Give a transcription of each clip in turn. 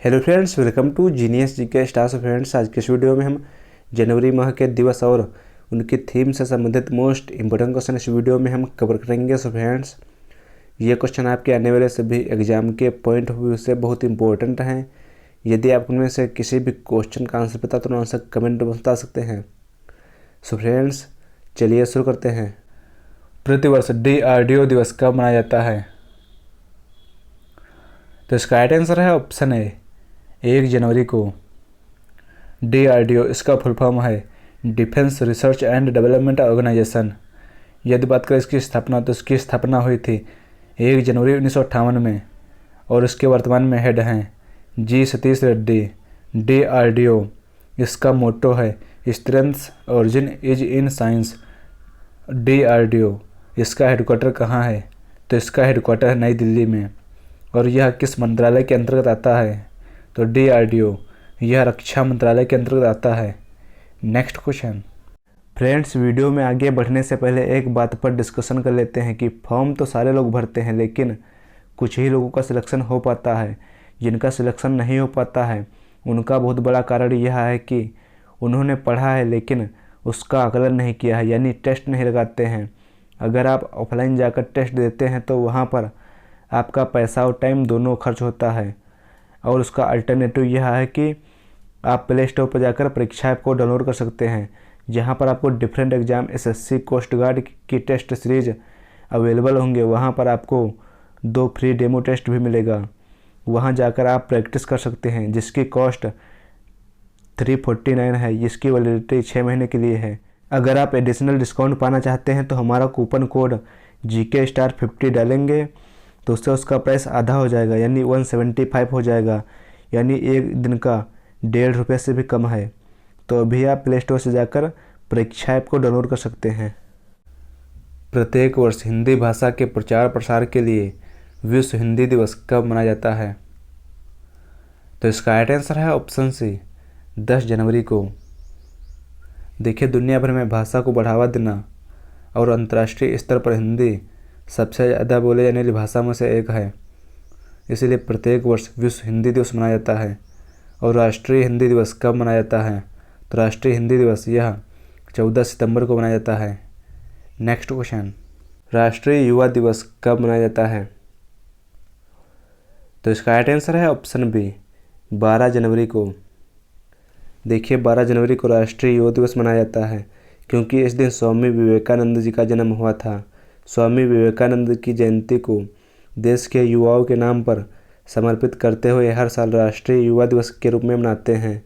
Hello friends, welcome to genius GK stars. Friends, आज के इस वीडियो में हम जनवरी माह के दिवस और उनकी थीम से संबंधित मोस्ट इंपॉर्टेंट क्वेश्चन इस वीडियो में हम कवर करेंगे। सो फ्रेंड्स, ये क्वेश्चन आपके आने वाले सभी एग्जाम के पॉइंट ऑफ व्यू से बहुत इंपॉर्टेंट हैं। यदि आप उनमें से किसी भी क्वेश्चन का आंसर पता तो आंसर कमेंट में बता सकते हैं। सो फ्रेंड्स, चलिए शुरू करते हैं। प्रतिवर्ष DRDO दिवस कब मनाया जाता है? तो इसका राइट आंसर है ऑप्शन ए, 1 जनवरी को। DRDO इसका फुल फॉर्म है Defence Research and Development Organisation. यदि बात करें इसकी स्थापना, तो इसकी स्थापना हुई थी 1 जनवरी 1958 में और इसके वर्तमान में हेड हैं जी सतीश रेड्डी। DRDO इसका मोटो है strength origin is in science. DRDO इसका हेडक्वार्टर कहाँ है? तो इसका हेडक्वार्टर है नई दिल्ली में। और यह किस मंत्रालय के अंतर्गत आता है? तो DRDO यह रक्षा मंत्रालय के अंतर्गत आता है। Next question. फ्रेंड्स, वीडियो में आगे बढ़ने से पहले एक बात पर डिस्कशन कर लेते हैं कि फॉर्म तो सारे लोग भरते हैं, लेकिन कुछ ही लोगों का सिलेक्शन हो पाता है। जिनका सिलेक्शन नहीं हो पाता है उनका बहुत बड़ा कारण यह है कि उन्होंने पढ़ा है लेकिन उसका आकलन नहीं किया है, यानी टेस्ट नहीं लगाते हैं। अगर आप ऑफलाइन जाकर टेस्ट देते हैं तो वहाँ पर आपका पैसा और टाइम दोनों खर्च होता है। और उसका अल्टरनेटिव यह है कि आप प्ले स्टोर पर जाकर परीक्षा ऐप को डाउनलोड कर सकते हैं, जहां पर आपको different exam SSC coast guard की टेस्ट सीरीज अवेलेबल होंगे। वहां पर आपको 2 फ्री डेमो टेस्ट भी मिलेगा। वहां जाकर आप प्रैक्टिस कर सकते हैं, जिसकी कॉस्ट 349 है, जिसकी वैलिडिटी 6 महीने के लिए है। अगर आप एडिशनल डिस्काउंट पाना चाहते हैं तो हमारा कूपन कोड GK स्टार 50 डालेंगे तो उससे उसका प्राइस आधा हो जाएगा, यानी 175 हो जाएगा, यानी एक दिन का ₹1.5 से भी कम है। तो अभी आप प्ले स्टोर से जाकर परीक्षा ऐप को डाउनलोड कर सकते हैं। प्रत्येक वर्ष हिंदी भाषा के प्रचार प्रसार के लिए विश्व हिंदी दिवस कब मनाया जाता है? तो इसका राइट आंसर है ऑप्शन सी, 10 जनवरी को। देखिए, दुनिया भर में भाषा को बढ़ावा देना और अंतर्राष्ट्रीय स्तर पर हिंदी सबसे ज़्यादा बोले जाने वाली भाषा में से एक है। इसीलिए प्रत्येक वर्ष विश्व हिंदी दिवस मनाया जाता है। और राष्ट्रीय हिंदी दिवस कब मनाया जाता है? तो राष्ट्रीय हिंदी दिवस यह 14 सितंबर को मनाया जाता है। Next question. राष्ट्रीय युवा दिवस कब मनाया जाता है? तो इसका राइट आंसर है ऑप्शन बी, 12 जनवरी को। देखिए, 12 जनवरी को राष्ट्रीय युवा दिवस मनाया जाता है क्योंकि इस दिन स्वामी विवेकानंद जी का जन्म हुआ था। स्वामी विवेकानंद की जयंती को देश के युवाओं के नाम पर समर्पित करते हुए हर साल राष्ट्रीय युवा दिवस के रूप में मनाते हैं।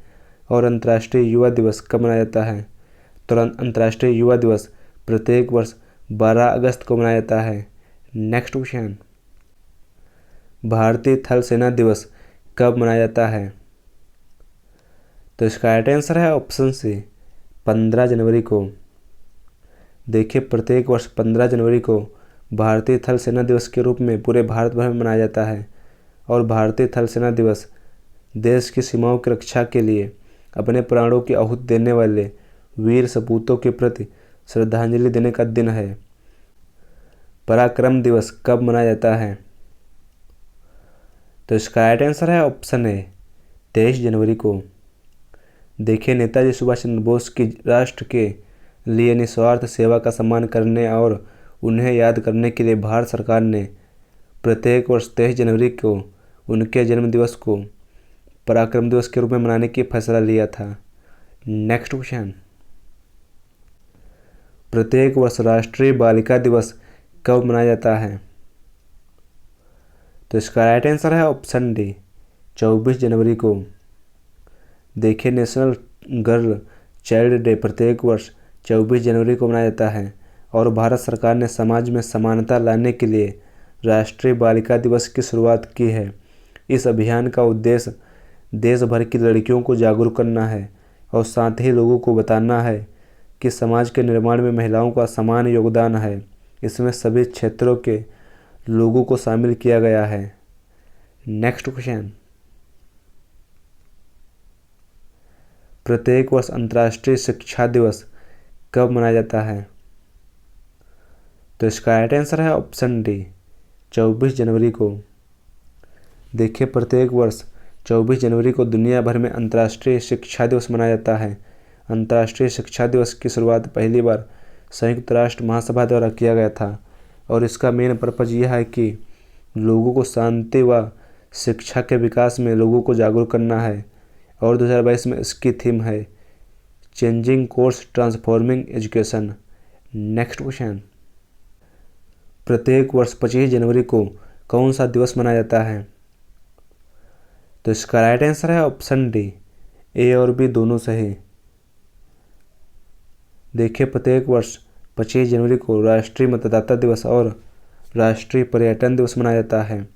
और अंतर्राष्ट्रीय युवा दिवस कब मनाया जाता है? तो अंतर्राष्ट्रीय युवा दिवस प्रत्येक वर्ष 12 अगस्त को मनाया जाता है। Next question. भारतीय थल सेना दिवस कब मनाया जाता है? तो इसका राइट आंसर है ऑप्शन सी, 15 जनवरी को। देखिए, प्रत्येक वर्ष 15 जनवरी को भारतीय थल सेना दिवस के रूप में पूरे भारत भर में मनाया जाता है। और भारतीय थल सेना दिवस देश की सीमाओं की रक्षा के लिए अपने प्राणों की आहुति देने वाले वीर सपूतों के प्रति श्रद्धांजलि देने का दिन है। पराक्रम दिवस कब मनाया जाता है? तो इसका राइट आंसर है ऑप्शन ए, 23 जनवरी को। देखिए, नेताजी सुभाष चंद्र बोस की राष्ट्र के लिए निस्वार्थ सेवा का सम्मान करने और उन्हें याद करने के लिए भारत सरकार ने प्रत्येक वर्ष 23 जनवरी को उनके जन्म दिवस को पराक्रम दिवस के रूप में मनाने की फैसला लिया था। Next question. प्रत्येक वर्ष राष्ट्रीय बालिका दिवस कब मनाया जाता है? तो इसका राइट आंसर है ऑप्शन डी, 24 जनवरी को। देखिए, नेशनल गर्ल चाइल्ड डे प्रत्येक वर्ष 24 जनवरी को मनाया जाता है। और भारत सरकार ने समाज में समानता लाने के लिए राष्ट्रीय बालिका दिवस की शुरुआत की है। इस अभियान का उद्देश्य देश भर की लड़कियों को जागरूक करना है और साथ ही लोगों को बताना है कि समाज के निर्माण में महिलाओं का समान योगदान है। इसमें सभी क्षेत्रों के लोगों को शामिल किया गया है। Next question. प्रत्येक वर्ष अंतर्राष्ट्रीय शिक्षा दिवस कब मनाया जाता है? तो इसका राइट आंसर है ऑप्शन डी, 24 जनवरी को। देखिए, प्रत्येक वर्ष 24 जनवरी को दुनिया भर में अंतर्राष्ट्रीय शिक्षा दिवस मनाया जाता है। अंतर्राष्ट्रीय शिक्षा दिवस की शुरुआत पहली बार संयुक्त राष्ट्र महासभा द्वारा किया गया था और इसका मेन पर्पज़ यह है कि लोगों को शांति व शिक्षा के विकास में लोगों को जागरूक करना है। और 2022 में इसकी थीम है changing course transforming education. Next question, प्रत्येक वर्ष 25 जनवरी को कौन सा दिवस मनाया जाता है? तो इसका राइट आंसर है ऑप्शन डी, ए और बी दोनों सही। देखिए, प्रत्येक वर्ष 25 जनवरी को राष्ट्रीय मतदाता दिवस और राष्ट्रीय पर्यटन दिवस मनाया जाता है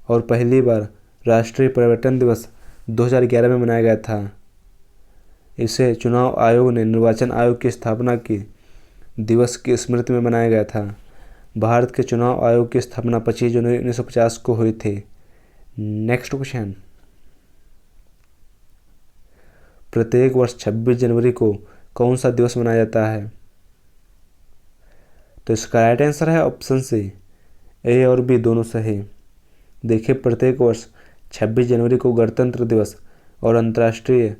और पहली बार राष्ट्रीय पर्यटन दिवस 2011 में मनाया गया था। इसे चुनाव आयोग ने निर्वाचन आयोग की स्थापना की दिवस की स्मृति में मनाया गया था। भारत के चुनाव आयोग की स्थापना 25 जनवरी 1950 को हुई थी। नेक्स्ट क्वेश्चन, प्रत्येक वर्ष 26 जनवरी को कौन सा दिवस मनाया जाता है? तो इसका राइट आंसर है ऑप्शन सी, ए और बी दोनों सही। देखिए, प्रत्येक वर्ष 26 जनवरी को गणतंत्र दिवस और अंतर्राष्ट्रीय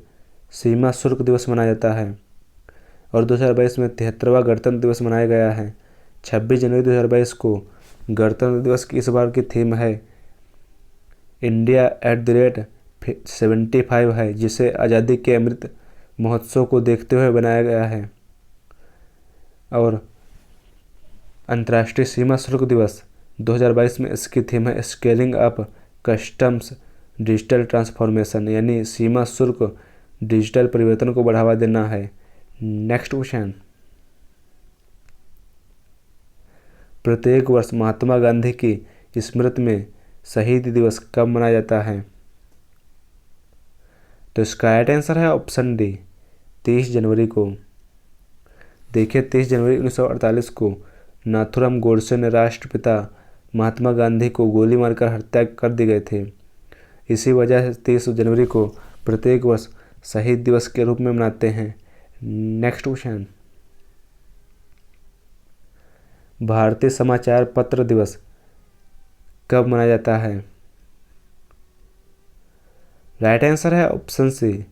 सीमा शुल्क दिवस मनाया जाता है और 2022 में 73वां गणतंत्र दिवस मनाया गया है। 26 जनवरी 2022 को गणतंत्र दिवस की इस बार की थीम है इंडिया @75 है, जिसे आज़ादी के अमृत महोत्सव को देखते हुए बनाया गया है। और अंतर्राष्ट्रीय सीमा शुल्क दिवस 2022 में इसकी थीम है scaling up customs digital transformation, यानी सीमा शुल्क डिजिटल परिवर्तन को बढ़ावा देना है। नेक्स्ट क्वेश्चन, प्रत्येक वर्ष महात्मा गांधी की स्मृति में शहीद दिवस कब मनाया जाता है? तो इसका राइट आंसर है ऑप्शन डी, 30 जनवरी को। देखिए, 30 जनवरी 1948 को नाथूराम गोडसे ने राष्ट्रपिता महात्मा गांधी को गोली मारकर हत्या कर दी गए थे। इसी वजह से 30 जनवरी को प्रत्येक वर्ष शहीद दिवस के रूप में मनाते हैं। नेक्स्ट क्वेश्चन, भारतीय समाचार पत्र दिवस कब मनाया जाता है? राइट आंसर है ऑप्शन सी,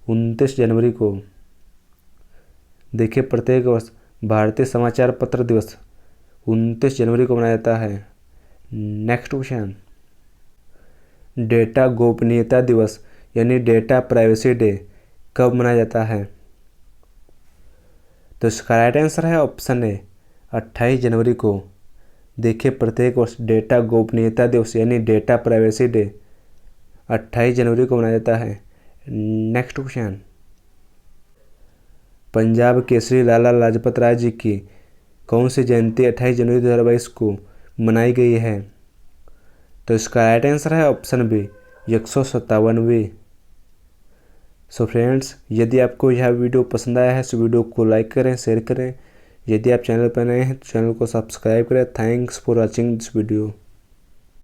29 जनवरी को। देखिए, प्रत्येक वर्ष भारतीय समाचार पत्र दिवस 29 जनवरी को मनाया जाता है। नेक्स्ट क्वेश्चन, डेटा गोपनीयता दिवस यानी डेटा प्राइवेसी डे कब मनाया जाता है? तो इसका राइट आंसर है ऑप्शन ए, 28 जनवरी को। देखिए, प्रत्येक वर्ष डेटा गोपनीयता दिवस यानी डेटा प्राइवेसी डे 28 जनवरी को मनाया जाता है। नेक्स्ट क्वेश्चन, पंजाब केसरी लाला लाजपत राय जी की कौन सी जयंती 28 जनवरी 2022 को मनाई गई है? तो इसका राइट आंसर है ऑप्शन बी, 157वीं। सो फ्रेंड्स, यदि आपको यह वीडियो पसंद आया है तो वीडियो को लाइक करें, शेयर करें। यदि आप चैनल पर नए हैं तो चैनल को सब्सक्राइब करें। Thanks for watching this video.